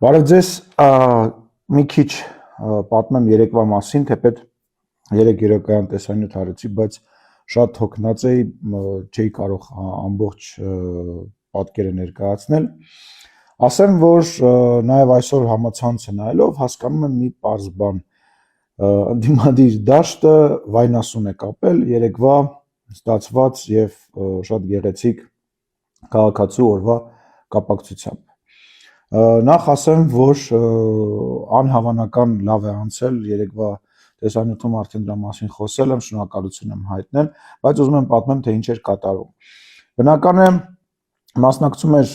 Բարև ձեզ, մի քիչ պատմեմ երեկվա մասին, թեպետ երեք երեկոյան տեսանյութ արեցի, բայց շատ հոգնած էի, չէի կարող ամբողջ պատկերը ներկայացնել։ Ասեմ, որ նաև այսօր համացանցը նայելով հասկանում եմ մի պարզ բան։ Ընդդիմադիր դաշտը վայնասուն է կապել երեկվա ստացված եւ շատ գեղեցիկ քաղաքացու օրվա կապակցությամբ։ Նախ ասեմ, որ անհավանական լավ է անցել երեկվա տեսանյութում արդեն դրա մասին խոսել եմ, շնորհակալություն եմ հայտնել, բայց ուզում եմ պատմեմ, թե ինչ էր կատարվում։ Բնական է մասնակցում էր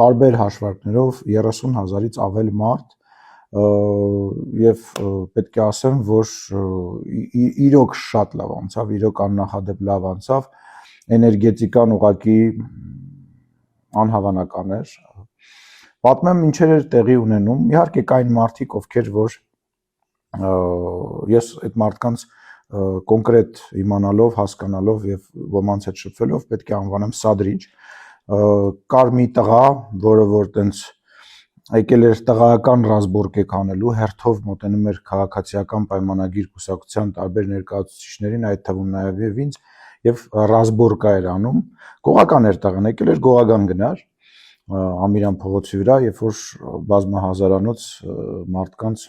տարբեր հաշվարկներով 30,000-ից ավել մարդ եւ պետք է ասեմ, որ իրոք շատ լավ անցավ, իրոք աննախադեպ լավ անցավ, էներգետիկան ուղղակի անհավանական էր։ Պատմեմ ինչեր էր տեղի ունենում, իհարկե կային մարդիկ, ովքեր որ ես այդ մարդկանց կոնկրետ իմանալով, հասկանալով եւ ոմանց հետ շփվելով պետք է անվանեմ սադրիչ, կար մի տղա, որը որ տենց եկել էր տղայական ռազմբորկեք անելու, հերթով մոտենում էր քաղաքացիական պայմանագիր կուսակցության տարբեր ներկայացուցիչներին, այդ թվում նաեւ եւ ինձ, եւ ռազմբորկա էր անում, գողական էր տղան, եկել էր գողական գնար Ամիրան փողոցի վրա, երբ որ բազմահազարանոց մարդկանց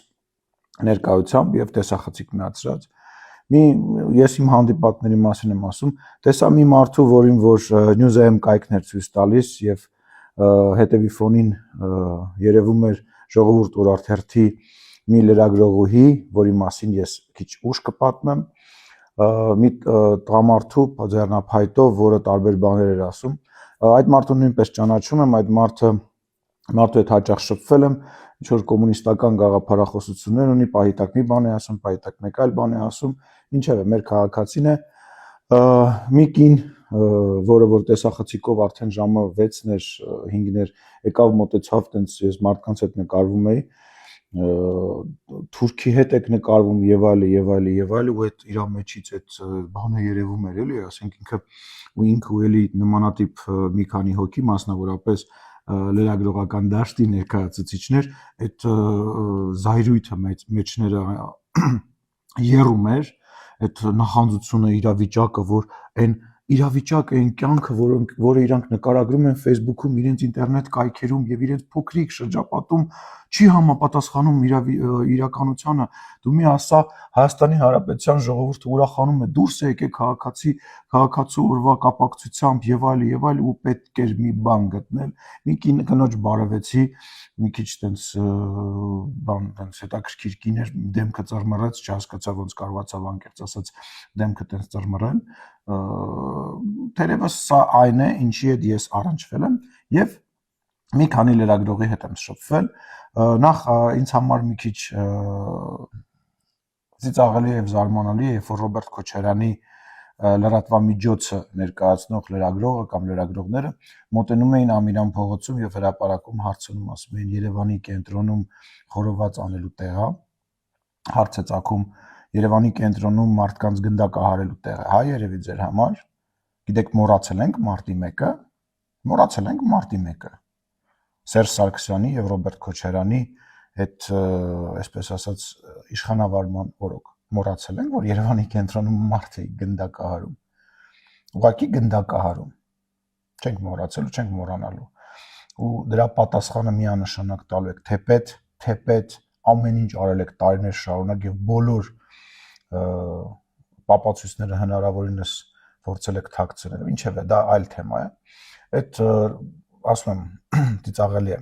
ներկայությամբ եւ տեսախցիկ միացրած։ Ես իմ հանդիպատների մասին եմ ասում, տեսա մի մարդու, որին որ News.am կայքներ ցույց տալիս եւ հետևի ֆոնին երևում էր Ժողովուրդ օրաթերթի մի լրագրողուհի, որի մասին ես քիչ ուշ կպատմեմ, մի տղամարդու ձեռնափայտով, որը տարբեր բաներ էր ասում։ Այդ մարդուն նույնպես ճանաչում եմ, այդ մարդու հետ հաճախ շփվել եմ, ինչ որ կոմունիստական գաղափարախոսություններ ունի, պահիտակ մի բան է ասում, պահիտակ մեկ այլ բան է ասում, ինչևէ, մեր քաղաքացին է, մի կին, որը որ տեսախցիկով արդեն ժամը 6-ն էր, 5-ն էր, եկավ մոտեցավ, տենց ես մարդկանց հետ նկարվում էի, թուրքի հետ եք նկարվում եւ այլն, ու այդ իր մեջից այդ բանը երևում էր, էլի, ասենք ինքը էլի նմանատիպ մի քանի հոգի, մասնավորապես լրագրողական դաշտի ներկայացուցիչներ, այդ զայրույթը մեջները երում էր, այդ նախանձությունը, իրավիճակը, որ այն իրավիճակը, այն կյանքը, որը իրանք նկարագրում են Facebook-ում, իրենց ինտերնետ կայքերում եւ իրենց փոքրիկ շրջապատում չի համապատասխանում իրականությանը։ Դու մի ասա Հայաստանի Հանրապետության ժողովուրդը ուրախանում է, դուրս է եկել քաղաքացու օրվա կապակցությամբ եւ այլն, ու պետք էր մի բան գտնել։ Մի կնոջ բարևեցի, մի քիչ տենց բան, տենց հետաքրքիր կին էր, դեմքը ծռմռեց, չհասկացա ոնց կարողացավ անկեղծ ասած դեմքը տենց ծռմռել։ Թերևս սա այն է, ինչի հետ ես առնչվել եմ եւ մի քանի լրագրողի հետ եմ շփվել։ Նախ ինձ համար մի քիչ ծիծաղելի եւ զարմանալի է, երբ որ Ռոբերտ Քոչարյանի լրատվամիջոցը ներկայացնող լրագրողը կամ լրագրողները մոտենում էին Ամիրան փողոցում եւ հրապարակում հարցնում, ասում էին Երևանի կենտրոնում խորոված անելու տեղ է, հարց է ծագում Երևանի կենտրոնում մարդկանց գնդակահարելու տեղ է, հա, երևի ձեր համար, գիտեք մոռացել ենք մարտի 1-ը, Սերժ Սարգսյանի եւ Ռոբերտ Քոչարյանի այդ, այսպես ասած, իշխանավարման օրոք մոռացել ենք, որ Երևանի կենտրոնում մարդ է գնդակահարում, ուղղակի գնդակահարում, չենք մոռացել ու չենք մոռանալու, ու դրա պատասխանը միանշանակ տալու եք, թեպետ ամեն ինչ արել եք տարիներ շարունակ եւ բոլոր պապացույցները հնարավորինս փորձել եք թաքցնել, ինչևէ, դա այլ թեմա է, այդ ասում եմ, ծիծաղելի է,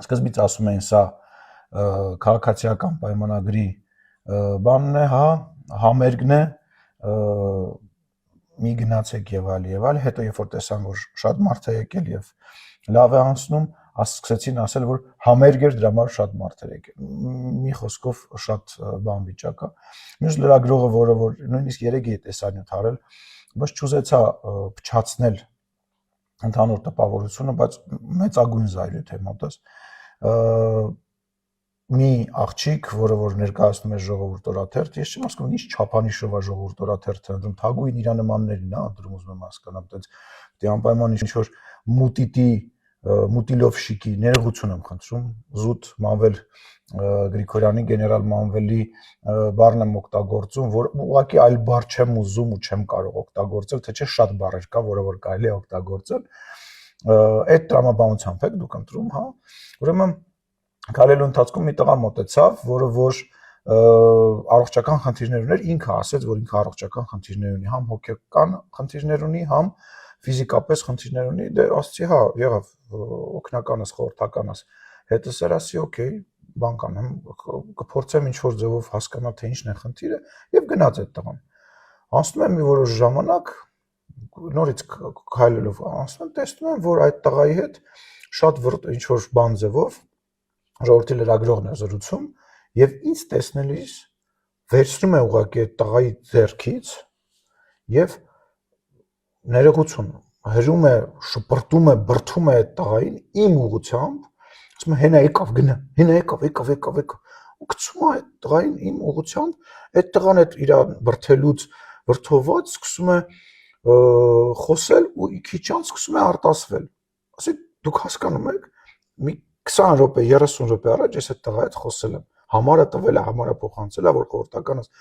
սկզբից ասում էին սա քաղաքացիական պայմանագրի բանն է, հա, համերգն է, մի գնացեք եւ այլ, հետո երբ որ տեսան, որ շատ մարդ է եկել եւ լավ է անցնում, սկսեցին ասել, որ համերգ էր, դրա համար շատ մարդ էր եկել, մի խոսքով շատ բան վիճակ է, մյուս լրագրողը, որը որ նույնիսկ երեկ է տեսանյութ արել, բայց չուզեցա փչացնել ընդհանուր տպավորությունը, բայց մեծագույն զայրույթ է մոտս, մի աղջիկ, որը որ ներկայացնում է Ժողովուրդ օրաթերթ, ես չեմ հասկանում, ինչ չափանիշով է Ժողովուրդ օրաթերթը ընտրում, թագուհին իր նմաններին է ընտրում, ուզում եմ հասկանամ, այտենց դե անպայման ինչ որ մուտիտի Մուտիլովշիկի ներողություն եմ խնդրում, զուտ Մանվել Գրիգորյանի գեներալ Մանվելի բառն եմ օգտագործում, որ ուղղակի այլ բառ չեմ ուզում ու չեմ կարող օգտագործել, թե չէ շատ բառեր կա, որը որ կարելի է օգտագործել, այդ տրամաբանությամբ եք դուք ընտրում, հա, ուրեմն քայլելու ընթացքում մի տղա մոտեցավ, որը որ առողջական խնդիրներ ուներ, ինքը ասեց, որ ինքը առողջական խնդիրներ ունի, համ հոգեկան խնդիրներ ունի, համ ֆիզիկապես խնդիրներ ունի, դե ասացի, հա, եղավ, օգնականս, խորհրդականս, հետս էր ասի, օքեյ, բան կանեմ, կփորձեմ ինչ-որ ձևով հասկանալ, թե ինչն է խնդիրը, եւ գնաց այդ տղան։ Անցնում եմ մի որոշ ժամանակ, նորից քայլելով, անցնում եմ, տեսնում եմ, որ այդ տղայի հետ շատ ինչ-որ բան ձևով ժողովրդի լրագրողն է զրուցում եւ ինձ տեսնելիս վերցնում է ուղղակի այդ տղայի ձեռքից եւ ներողություն հրում է, շպրտում է, բրթում է այդ տղային իմ ուղղությամբ, ասում է հենա եկավ գնա, հենա եկավ ու գցում է այդ տղային իմ ուղղությամբ, այդ տղան այդ իր բրթելուց վրթոված սկսում է խոսել ու քիչ անց սկսում է արտասվել։ Ասի դուք հասկանում եք, մի 20 րոպե, 30 րոպե առաջ ես այդ տղայի հետ խոսել եմ, համարը տվել է, համարը փոխանցել է, որ խորհրդականս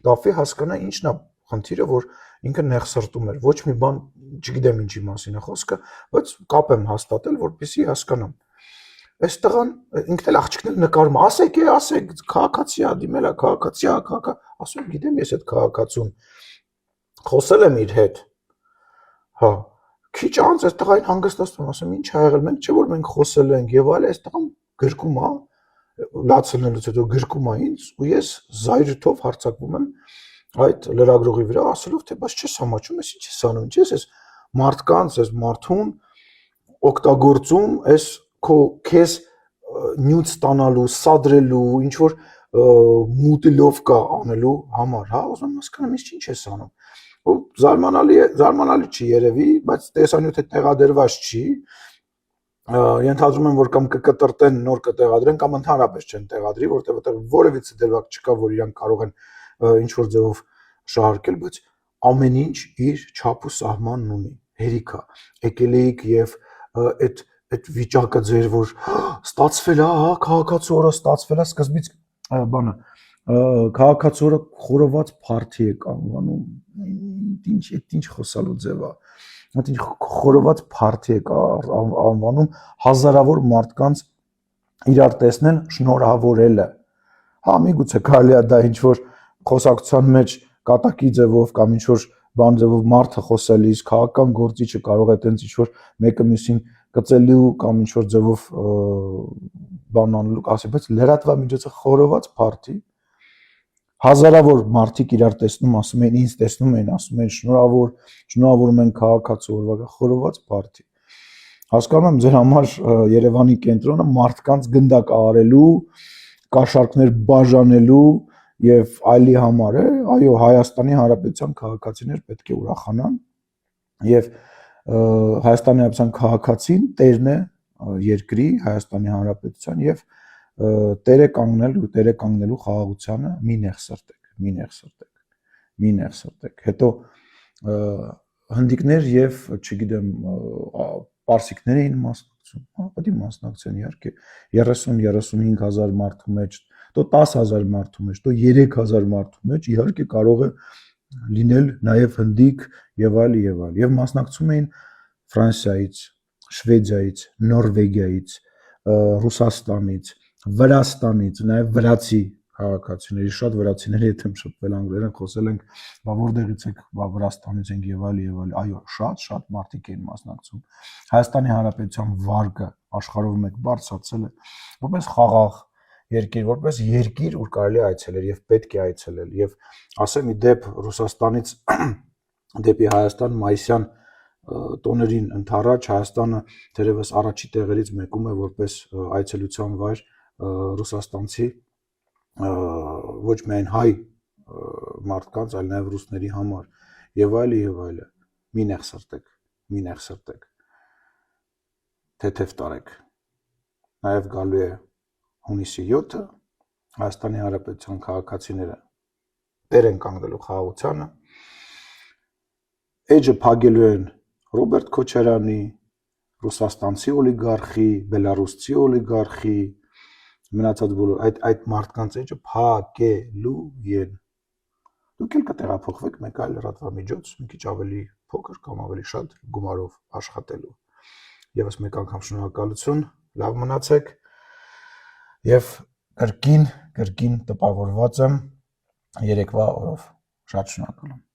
կապի հասկանա ինչն է խնդիրը, որ ինքը նեղսրտում էր, ոչ մի բան, չգիտեմ ինչի մասին է խոսքը, բայց կապ եմ հաստատել, որպեսզի հասկանամ։ Այս տղան ինքն էլ աղջիկն էլ նկարում, ասեք, քաղաքացի է, դիմել է քաղաքացի, ասում գիտեմ ես այդ քաղաքացուն խոսել եմ իր հետ, հա, քիչ անց այս տղային հանգստացնում, ասում ինչ ա եղել, մենք չէ որ մենք խոսել ենք եւ այլ, այս տղան գրկում է, լացնելուց հետո գրկում է ինձ ու ես զայրթով հարձակվում եմ այդ լրագրողի վրա, ասելով թե բայց չես համաչում, ես ինչ ես անում, ինչ ես մարդկանց, ես մարդուն օգտագործում, ես քո քեզ նյութ ստանալու, սադրելու, ինչ որ մուտիլովկա անելու համար, հա, ուզում հասկանամ ես ինչ ես անում։ Ու զարմանալի չի երևի, բայց տեսանյութը տեղադրված չի։ Ենթադրում եմ, որ կամ կկտրտեն, նոր կտեղադրեն, կամ ընդհանրապես չեն տեղադրի, որտեղ որևիցե դեպք չկա, որ իրանք կարող են ինչ-որ ձևով շահարկել, բայց ամեն ինչ իր չափ ու սահմանն ունի, հերիք է։ Եկել էիք եւ այդ վիճակը ձեր, որ ստացվել է, հա, քաղաքացու օրը ստացվել է, սկզբից բանը քաղաքացորը խորոված փարթի է անվանում, ինչ խոսալու ձև է, այդ ինչ խորոված փարթի է անվանում, հազարավոր մարդկանց իրար տեսնեն շնորհավորելը, հա, միգուցե կարելի է դա ինչ որ խոսակցության մեջ կատակի ձևով կամ ինչ որ բան ձևով մարդը խոսելիս, քաղաքական գործիչը կարող է տենց ինչ որ մեկը մյուսին կծելու կամ ինչ որ ձևով բան անելու, ասի, բայց լրատվամիջոցը խորոված փարթի հազարավոր մարդիկ իրար տեսնում, ասում են, ինձ տեսնում են, ասում են շնորհավորում են քաղաքացու օրվա խորոված փարթի։ Հասկանում եմ ձեր համար Երևանի կենտրոնը մարդկանց գնդակ արելու, կաշառքներ բաժանելու եւ այլի համար է, այո, Հայաստանի Հանրապետության քաղաքացիներ պետք է ուրախանան եւ Հայաստանի Հանրապետության քաղաքացին տերն է երկրի, Հայաստանի Հանրապետության եւ տերը կանգնելու խաղաղությանը մի նեղ սրտեք, հետո հնդիկներ եւ, չգիտեմ, պարսիկներ էին մասնակցում, հա, պետք է մասնակցեն իհարկե 30-35 հազար մարդու մեջ, то 10,000 մարդու մեջ, то 3,000 մարդու մեջ իհարկե կարող է լինել նաեւ հնդիկ եւ այլ եւ մասնակցում էին Ֆրանսիայից, Շվեդիայից, Նորվեգիայից, Ռուսաստանից, Վրաստանից, նաեւ վրացի քաղաքացիների, շատ վրացիների հետ եմ շփվել, անգլերեն խոսել ենք, բա որտեղից եք, բա Վրաստանից ենք եւ այլ, այո, շատ մարդիկ էին մասնակցում։ Հայաստանի Հանրապետության վարկը աշխարհով մեկ բարձրացել է, որպես խաղաղ երկիր, որպես երկիր, ուր կարելի է այցելել եւ պետք է այցելել եւ ասեմ ի դեպ Ռուսաստանից դեպի Հայաստան մայիսյան տոներին ընթառաջ Հայաստանը դերևս առաջի տեղերից մեկում է որպես այցելության վայր ռուսաստանցի ոչ միայն հայ մարդկանց, այլ նաև ռուսների համար եւ այլը մի նեղ սրտեք թեթև տարեք նաև գալու է հունիսի 7-ը Հայաստանի Հանրապետության քաղաքացիները տեր են կանգնելու խաղաղությանը էջը փակելու են Ռոբերտ Քոչարյանի, ռուսաստանցի օլիգարխի, բելարուսցի օլիգարխի, մնացած բոլոր այդ մարդկանց էջը փակելու են։ Դուք էլ կտեղափոխվեք մեկ այլ լրատվամիջոց, մի քիչ ավելի փոքր կամ ավելի շատ գումարով աշխատելու։ Եվս մեկ անգամ շնորհակալություն, լավ մնացեք եւ կրկին տպավորված եմ երեկվա օրով։ Շատ շնորհակալ եմ։